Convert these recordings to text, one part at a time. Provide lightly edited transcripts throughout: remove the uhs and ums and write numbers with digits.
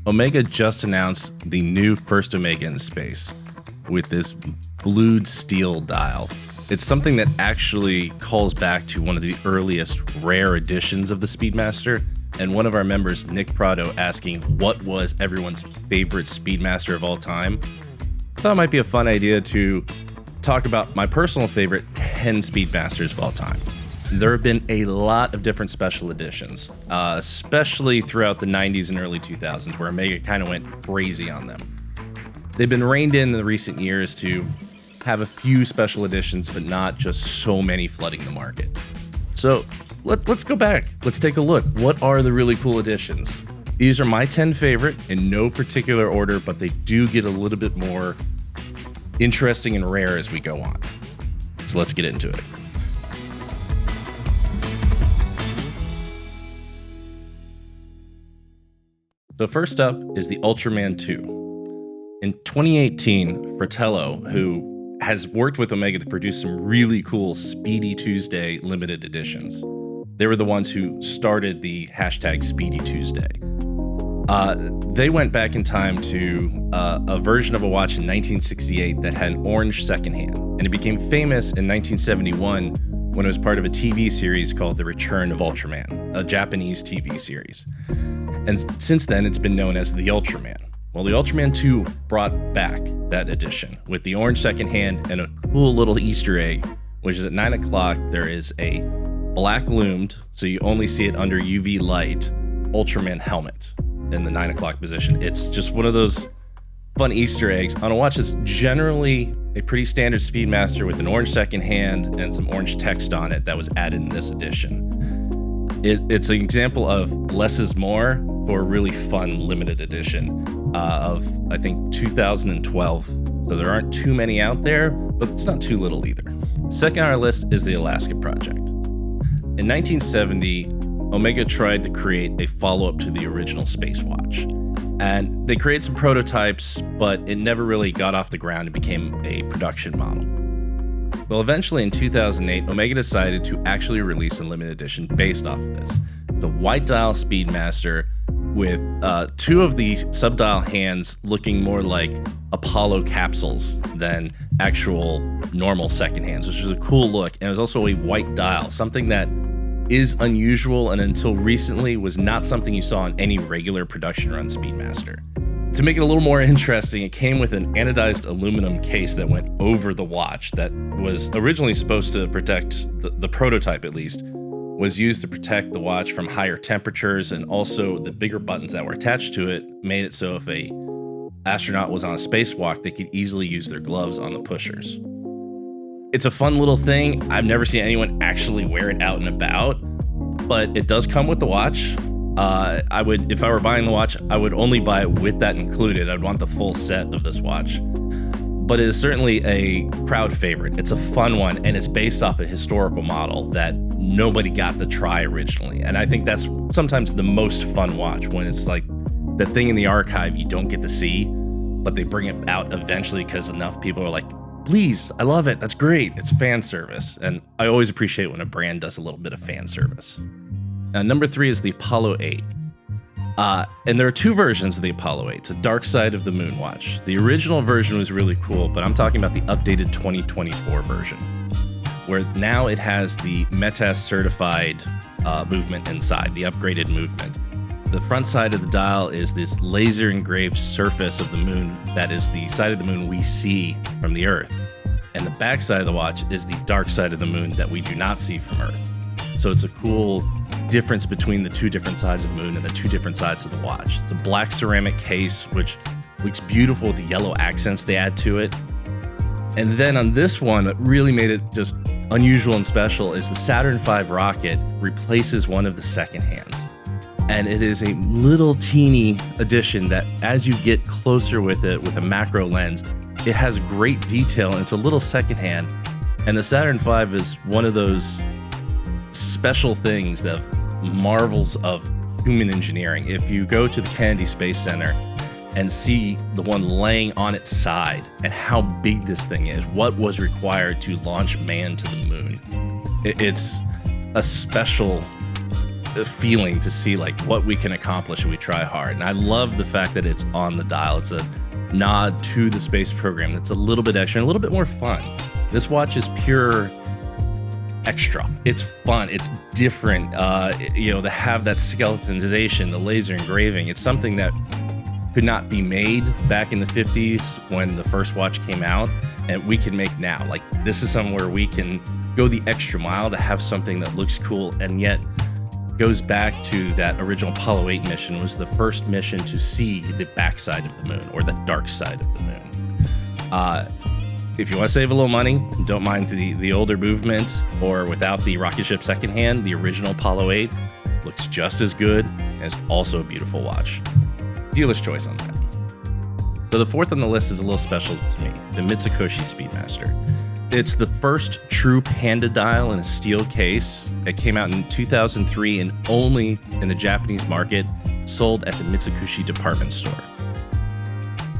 Omega just announced the new first Omega in space with this blued steel dial. It's something that actually calls back to one of the earliest rare editions of the Speedmaster, and one of our members, Nick Prado, asking what was everyone's favorite Speedmaster of all time. I thought it might be a fun idea to talk about my personal favorite 10 Speedmasters of all time. There have been a lot of different special editions, especially throughout the 90s and early 2000s, where Omega kind of went crazy on them. They've been reined in the recent years to have a few special editions, but not just so many flooding the market. So let's go back. Let's take a look. What are the really cool editions? These are my 10 favorite in no particular order, but they do get a little bit more interesting and rare as we go on. So let's get into it. So first up is the Ultraman 2. In 2018, Fratello, who has worked with Omega to produce some really cool Speedy Tuesday limited editions, they were the ones who started the hashtag Speedy Tuesday. They went back in time to a version of a watch in 1968 that had an orange second hand, and it became famous in 1971 when it was part of a TV series called The Return of Ultraman, a Japanese TV series. And since then, it's been known as the Ultraman. Well, the Ultraman 2 brought back that edition with the orange second hand and a cool little Easter egg, which is at 9 o'clock, there is a black loomed, so you only see it under UV light, Ultraman helmet in the 9 o'clock position. It's just one of those fun Easter eggs on a watch that's generally a pretty standard Speedmaster with an orange second hand and some orange text on it that was added in this edition. It's an example of less is more for a really fun limited edition of, I think, 2012. So there aren't too many out there, but it's not too little either. Second on our list is the Alaska Project. In 1970, Omega tried to create a follow-up to the original Space Watch. And they created some prototypes, but it never really got off the ground and became a production model. Well, eventually in 2008, Omega decided to actually release a limited edition based off of this. The white dial Speedmaster with two of the subdial hands looking more like Apollo capsules than actual normal second hands, which was a cool look. And it was also a white dial, something that is unusual and until recently was not something you saw on any regular production run Speedmaster. To make it a little more interesting, it came with an anodized aluminum case that went over the watch that was originally supposed to protect, the prototype at least, was used to protect the watch from higher temperatures, and also the bigger buttons that were attached to it made it so if a astronaut was on a spacewalk, they could easily use their gloves on the pushers. It's a fun little thing. I've never seen anyone actually wear it out and about, but it does come with the watch. If I were buying the watch, I would only buy it with that included. I'd want the full set of this watch. But it is certainly a crowd favorite. It's a fun one, and it's based off a historical model that nobody got to try originally. And I think that's sometimes the most fun watch, when it's like that thing in the archive you don't get to see, but they bring it out eventually because enough people are like, please, I love it. That's great. It's fan service. And I always appreciate when a brand does a little bit of fan service. Number 3 is the Apollo 8. And there are two versions of the Apollo 8. It's a dark side of the Moonwatch. The original version was really cool, but I'm talking about the updated 2024 version, where now it has the METAS certified movement inside, the upgraded movement. The front side of the dial is this laser engraved surface of the moon that is the side of the moon we see from the Earth. And the back side of the watch is the dark side of the moon that we do not see from Earth. So it's a cool difference between the two different sides of the moon and the two different sides of the watch. It's a black ceramic case, which looks beautiful with the yellow accents they add to it. And then on this one, what really made it just unusual and special is the Saturn V rocket replaces one of the second hands. And it is a little teeny addition that as you get closer with it with a macro lens, it has great detail and it's a little second hand. And the Saturn V is one of those special things, that marvels of human engineering. If you go to the Kennedy Space Center and see the one laying on its side and how big this thing is, what was required to launch man to the moon, it's a special feeling to see like what we can accomplish if we try hard. And I love the fact that it's on the dial. It's a nod to the space program that's a little bit extra and a little bit more fun. This watch is pure extra. It's fun. It's different. To have that skeletonization, the laser engraving, it's something that could not be made back in the 50s when the first watch came out, and we can make now. Like, this is somewhere we can go the extra mile to have something that looks cool and yet goes back to that original Apollo 8 mission. Was the first mission to see the backside of the moon, or the dark side of the moon. If you want to save a little money, don't mind the older movement, or without the rocket ship secondhand, the original Apollo 8 looks just as good and is also a beautiful watch. Dealer's choice on that. So the fourth on the list is a little special to me, the Mitsukoshi Speedmaster. It's the first true panda dial in a steel case. It came out in 2003 and only in the Japanese market, sold at the Mitsukoshi department store.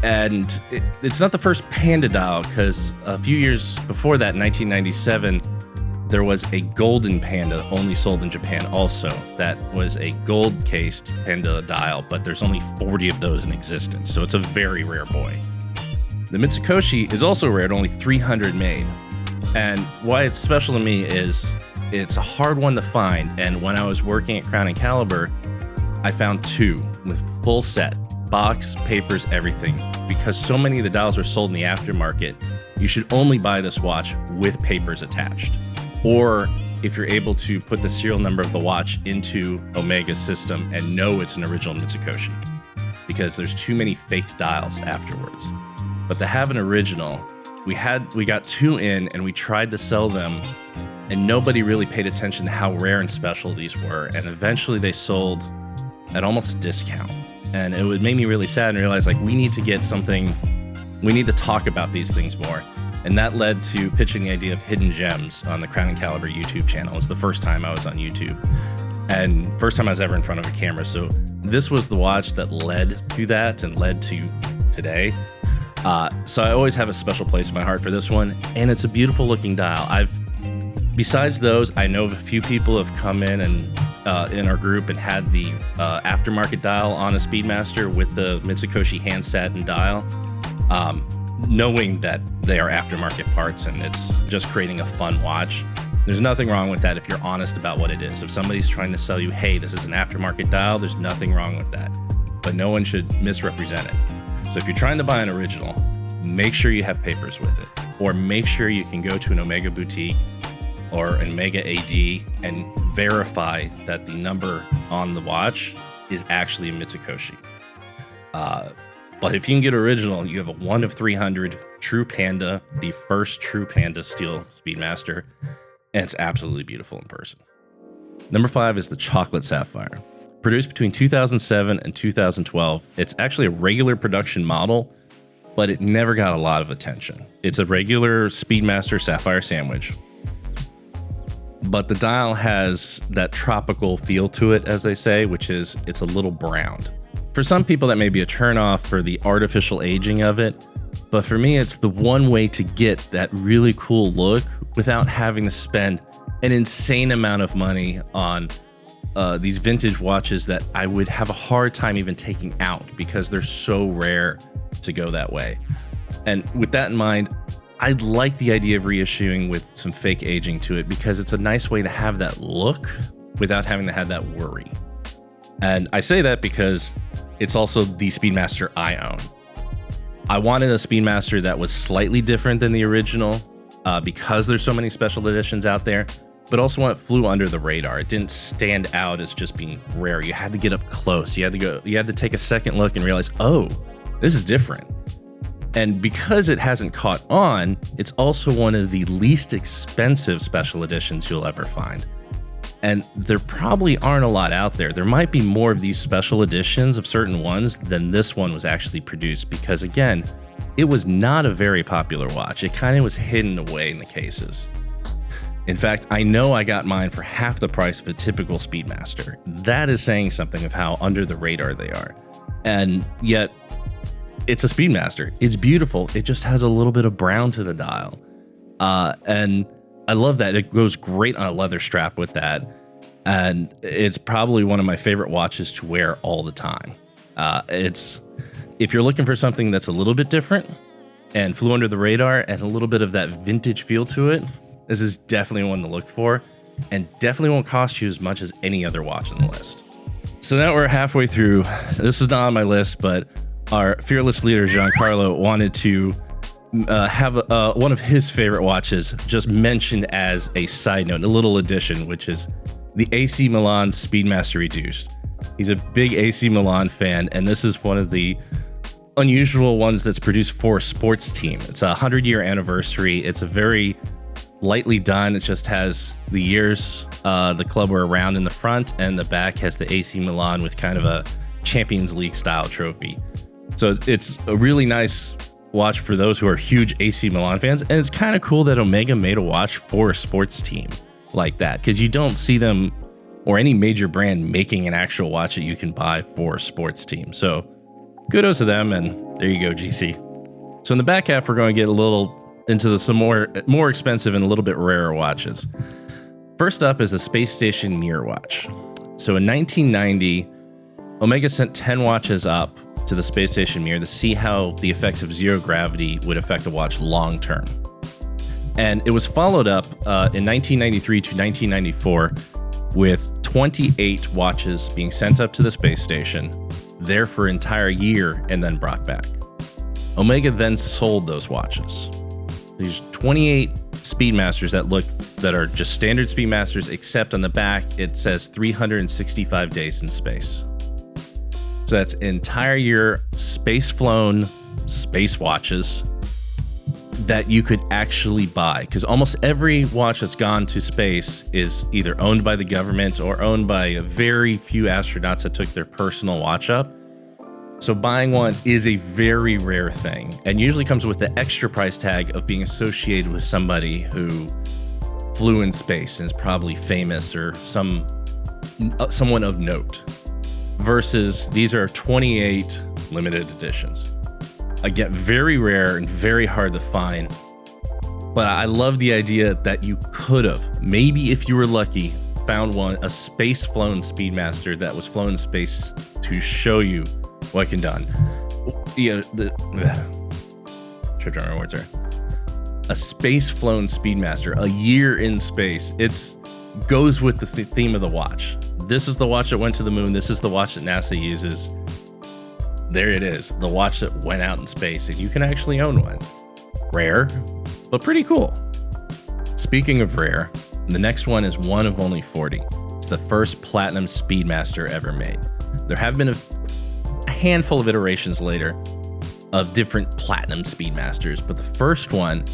And it's not the first panda dial, because a few years before that, in 1997, there was a golden panda only sold in Japan also. That was a gold-cased panda dial, but there's only 40 of those in existence, so it's a very rare boy. The Mitsukoshi is also rare, at only 300 made. And why it's special to me is it's a hard one to find, and when I was working at Crown & Caliber, I found two with full set. Box, papers, everything. Because so many of the dials are sold in the aftermarket, you should only buy this watch with papers attached. Or if you're able to put the serial number of the watch into Omega's system and know it's an original Mitsukoshi, because there's too many faked dials afterwards. But to have an original, we got two in and we tried to sell them, and nobody really paid attention to how rare and special these were. And eventually they sold at almost a discount. And it would make me really sad and realize, like, we need to get something, we need to talk about these things more. And that led to pitching the idea of hidden gems on the Crown & Caliber YouTube channel. It was the first time I was on YouTube, and first time I was ever in front of a camera. So this was the watch that led to that and led to today. So I always have a special place in my heart for this one, and it's a beautiful looking dial. Besides those, I know of a few people have come in and in our group and had the aftermarket dial on a Speedmaster with the Mitsukoshi handset and dial, knowing that they are aftermarket parts and it's just creating a fun watch. There's nothing wrong with that if you're honest about what it is. If somebody's trying to sell you, hey, this is an aftermarket dial, there's nothing wrong with that. But no one should misrepresent it. So if you're trying to buy an original, make sure you have papers with it, or make sure you can go to an Omega boutique or an Omega AD and verify that the number on the watch is actually a Mitsukoshi. But if you can get original, you have a 1 of 300 true panda, the first true panda steel Speedmaster, and it's absolutely beautiful in person. Number 5 is the chocolate sapphire. Produced between 2007 and 2012, it's actually a regular production model, but it never got a lot of attention. It's a regular Speedmaster sapphire sandwich, but the dial has that tropical feel to it, as they say, which is it's a little browned. For some people, that may be a turnoff for the artificial aging of it, but for me, it's the one way to get that really cool look without having to spend an insane amount of money on these vintage watches that I would have a hard time even taking out because they're so rare to go that way. And with that in mind, I like the idea of reissuing with some fake aging to it because it's a nice way to have that look without having to have that worry. And I say that because it's also the Speedmaster I own. I wanted a Speedmaster that was slightly different than the original because there's so many special editions out there, but also one that flew under the radar. It didn't stand out as just being rare. You had to get up close. You had to take a second look and realize, oh, this is different. And because it hasn't caught on, it's also one of the least expensive special editions you'll ever find. And there probably aren't a lot out there. There might be more of these special editions of certain ones than this one was actually produced because, again, it was not a very popular watch. It kind of was hidden away in the cases. In fact, I know I got mine for half the price of a typical Speedmaster. That is saying something of how under the radar they are. And yet, it's a Speedmaster. It's beautiful. It just has a little bit of brown to the dial. And I love that. It goes great on a leather strap with that. and it's probably one of my favorite watches to wear all the time. If you're looking for something that's a little bit different and flew under the radar and a little bit of that vintage feel to it, this is definitely one to look for, and definitely won't cost you as much as any other watch on the list. So now we're halfway through. This is not on my list, but our fearless leader, Giancarlo, wanted to have one of his favorite watches just mentioned as a side note, a little addition, which is the AC Milan Speedmaster Reduced. He's a big AC Milan fan, and this is one of the unusual ones that's produced for a sports team. It's a 100-year anniversary. It's a very lightly done. It just has the years the club were around in the front, and the back has the AC Milan with kind of a Champions League style trophy. So it's a really nice watch for those who are huge AC Milan fans, and it's kind of cool that Omega made a watch for a sports team like that, because you don't see them or any major brand making an actual watch that you can buy for a sports team. So kudos to them, and there you go, GC. So in the back half, we're going to get a little into some more expensive and a little bit rarer watches. First up is the Space Station Mirror Watch. So in 1990, Omega sent 10 watches up to the Space Station Mirror to see how the effects of zero gravity would affect a watch long term. And it was followed up in 1993 to 1994 with 28 watches being sent up to the space station, there for an entire year, and then brought back. Omega then sold those watches. These 28 Speedmasters that are just standard Speedmasters, except on the back it says 365 days in space. So that's entire year space flown space watches that you could actually buy, because almost every watch that's gone to space is either owned by the government or owned by a very few astronauts that took their personal watch up. So buying one is a very rare thing, and usually comes with the extra price tag of being associated with somebody who flew in space and is probably famous or someone of note. Versus these are 28 limited editions. Again, very rare and very hard to find. But I love the idea that you could have, maybe if you were lucky, found a space flown Speedmaster that was flown in space to show you what can done. Tripped on my words there. A space flown Speedmaster, a year in space. Goes with the theme of the watch. This is the watch that went to the moon. This is the watch that NASA uses. There it is, the watch that went out in space, and you can actually own one. Rare, but pretty cool. Speaking of rare, the next one is one of only 40. It's the first platinum Speedmaster ever made. There have been a handful of iterations later of different platinum Speedmasters, but the first one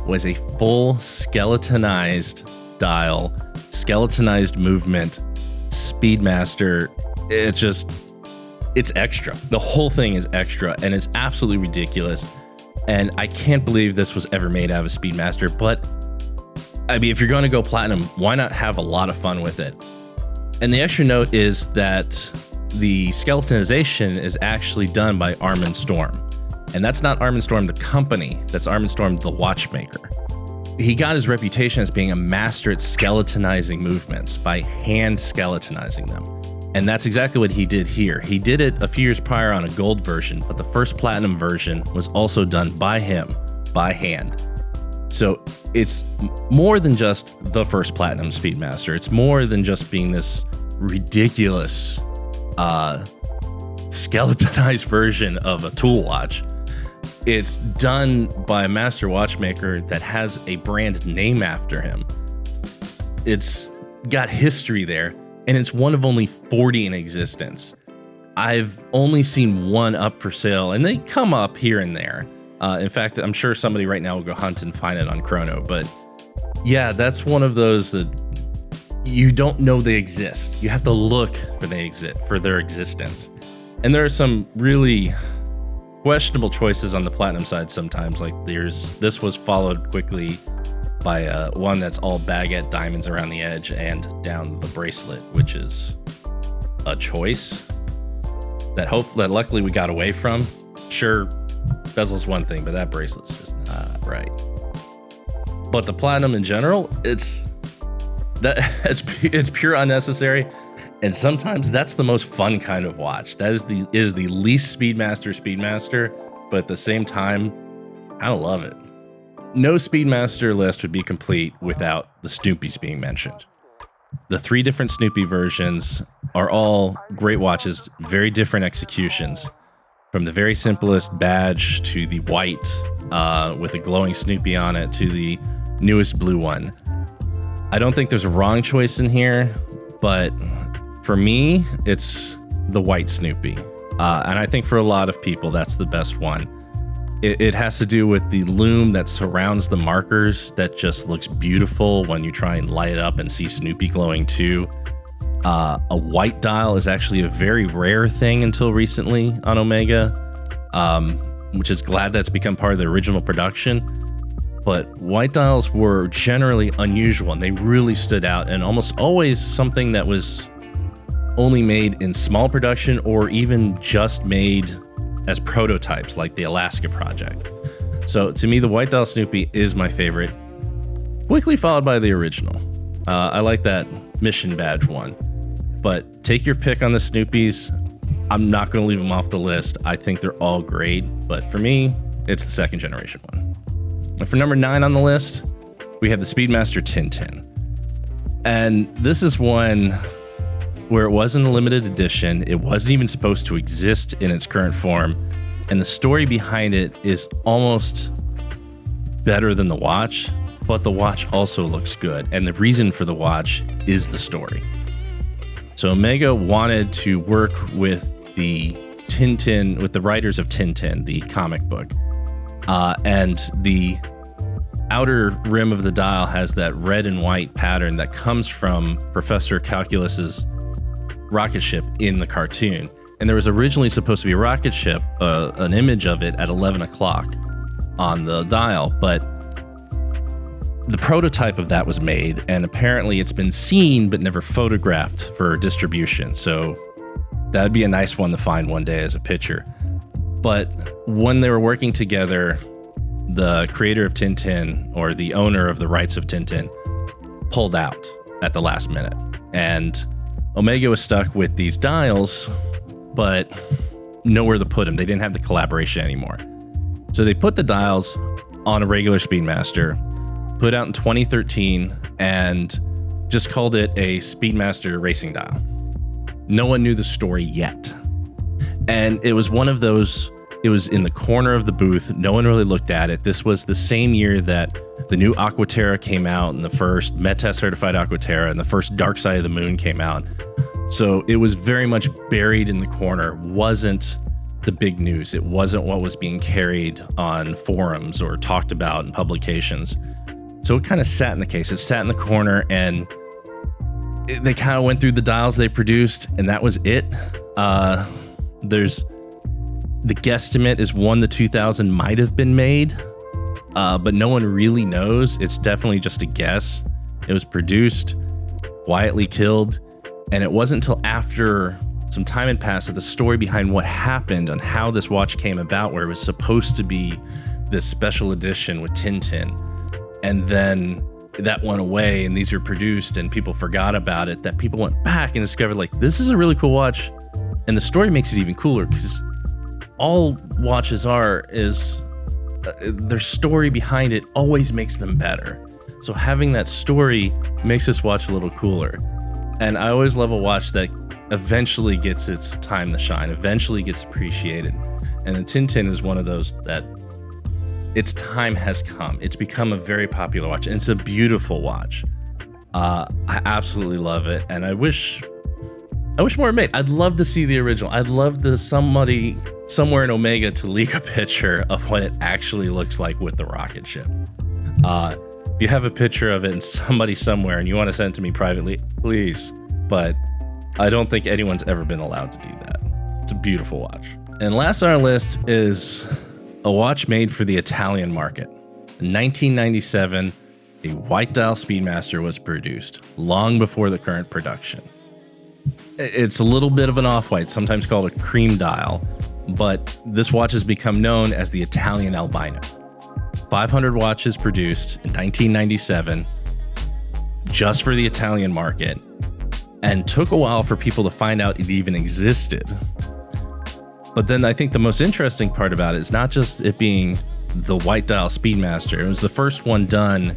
was a full skeletonized dial, skeletonized movement Speedmaster. It's extra. The whole thing is extra, and it's absolutely ridiculous. And I can't believe this was ever made out of a Speedmaster. But I mean, if you're going to go platinum, why not have a lot of fun with it? And the extra note is that the skeletonization is actually done by Armin Storm. And that's not Armin Storm, the company. That's Armin Storm, the watchmaker. He got his reputation as being a master at skeletonizing movements by hand skeletonizing them. And that's exactly what he did here. He did it a few years prior on a gold version, but the first platinum version was also done by him, by hand. So it's more than just the first platinum Speedmaster. It's more than just being this ridiculous skeletonized version of a tool watch. It's done by a master watchmaker that has a brand name after him. It's got history there, and it's one of only 40 in existence. I've only seen one up for sale, and they come up here and there. In fact, I'm sure somebody right now will go hunt and find it on Chrono, but yeah, that's one of those that you don't know they exist. You have to look for their existence. And there are some really questionable choices on the platinum side sometimes. Like this was followed quickly by one that's all baguette diamonds around the edge and down the bracelet, which is a choice that luckily we got away from. Sure, bezel's one thing, but that bracelet's just not right. But the platinum in general, it's It's pure unnecessary, and sometimes that's the most fun kind of watch. That is the least Speedmaster, but at the same time, I love it. No Speedmaster list would be complete without the Snoopies being mentioned. The 3 different Snoopy versions are all great watches, very different executions. From the very simplest badge to the white with a glowing Snoopy on it to the newest blue one. I don't think there's a wrong choice in here, but for me, it's the white Snoopy. And I think for a lot of people, that's the best one. It has to do with the lume that surrounds the markers that just looks beautiful when you try and light it up and see Snoopy glowing too. A white dial is actually a very rare thing until recently on Omega, which is glad that's become part of the original production. But white dials were generally unusual and they really stood out, and almost always something that was only made in small production or even just made as prototypes, like the Alaska project. So to me, the white dial Snoopy is my favorite, quickly followed by the original. I like that mission badge one, but take your pick on the Snoopies. I'm not going to leave them off the list. I think they're all great, but for me, it's the second generation one. And for number 9 on the list, we have the Speedmaster Tintin. And this is one where it wasn't a limited edition. It wasn't even supposed to exist in its current form. And the story behind it is almost better than the watch, but the watch also looks good. And the reason for the watch is the story. So Omega wanted to work with the writers of Tintin, the comic book. And the outer rim of the dial has that red and white pattern that comes from Professor Calculus's rocket ship in the cartoon. And there was originally supposed to be a rocket ship, an image of it at 11 o'clock on the dial, but the prototype of that was made, and apparently it's been seen but never photographed for distribution. So that'd be a nice one to find one day as a picture. But when they were working together, the creator of Tintin, or the owner of the rights of Tintin, pulled out at the last minute. And Omega was stuck with these dials, but nowhere to put them. They didn't have the collaboration anymore. So they put the dials on a regular Speedmaster, put out in 2013, and just called it a Speedmaster racing dial. No one knew the story yet. And it was one of those, it was in the corner of the booth. No one really looked at it. This was the same year that the new Aquaterra came out, and the first Met-Test certified Aquaterra, and the first Dark Side of the Moon came out. So it was very much buried in the corner. Wasn't the big news. It wasn't what was being carried on forums or talked about in publications. So it kind of sat in the case. It sat in the corner, and they kind of went through the dials they produced, and that was it. There's the guesstimate is 1 to 2,000 might have been made, but no one really knows. It's definitely just a guess. It was produced, quietly killed, and it wasn't until after some time had passed that the story behind what happened on how this watch came about, where it was supposed to be this special edition with Tintin, and then that went away and these were produced and people forgot about it, that people went back and discovered, like, this is a really cool watch. And the story makes it even cooler, because all watches is their story behind it always makes them better. So having that story makes this watch a little cooler. And I always love a watch that eventually gets its time to shine, eventually gets appreciated. And the Tintin is one of those that its time has come. It's become a very popular watch, and it's a beautiful watch. I absolutely love it, and I wish more were made. I'd love to see the original. I'd love somebody somewhere in Omega to leak a picture of what it actually looks like with the rocket ship. If you have a picture of it and somebody somewhere and you want to send it to me privately, please. But I don't think anyone's ever been allowed to do that. It's a beautiful watch. And last on our list is a watch made for the Italian market. In 1997, a white dial Speedmaster was produced, long before the current production. It's a little bit of an off-white, sometimes called a cream dial, but this watch has become known as the Italian albino. 500 watches produced in 1997. just for the Italian market, and took a while for people to find out it even existed. But then I think the most interesting part about it is not just it being the white dial Speedmaster. It was the first one done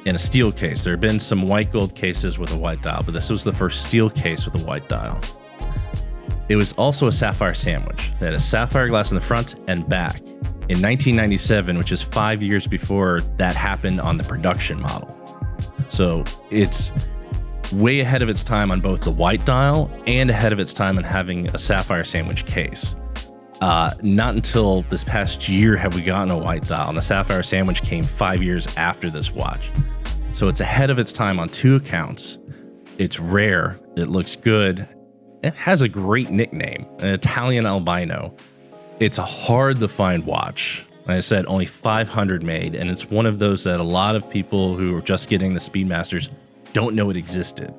in a steel case. There have been some white gold cases with a white dial, but this was the first steel case with a white dial. It was also a sapphire sandwich. It had a sapphire glass in the front and back. In 1997, which is 5 years before that happened on the production model. So it's way ahead of its time on both the white dial and ahead of its time on having a sapphire sandwich case. Not until this past year have we gotten a white dial, and the sapphire sandwich came 5 years after this watch. So it's ahead of its time on 2 accounts. It's rare, it looks good, it has a great nickname, an Italian albino. It's a hard to find watch. Like I said, only 500 made, and it's one of those that a lot of people who are just getting the Speedmasters don't know it existed.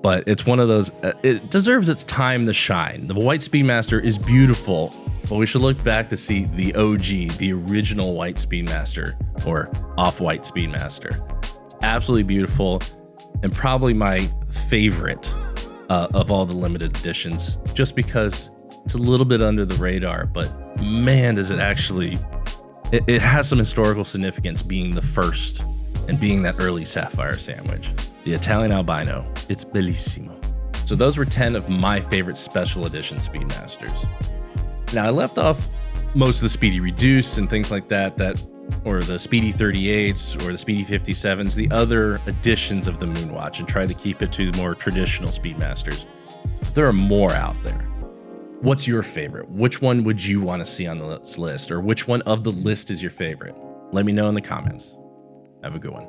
But it's one of those, it deserves its time to shine. The white Speedmaster is beautiful, but we should look back to see the OG, the original white Speedmaster, or off-white Speedmaster. It's absolutely beautiful, and probably my favorite of all the limited editions, just because it's a little bit under the radar, but man, does it actually, it has some historical significance being the first and being that early sapphire sandwich. The Italian albino, it's bellissimo. So those were 10 of my favorite special edition Speedmasters. Now I left off most of the Speedy Reduce and things like that, or the Speedy 38s or the Speedy 57s, the other editions of the Moonwatch, and tried to keep it to the more traditional Speedmasters. There are more out there. What's your favorite? Which one would you want to see on this list, or which one of the list is your favorite? Let me know in the comments. Have a good one.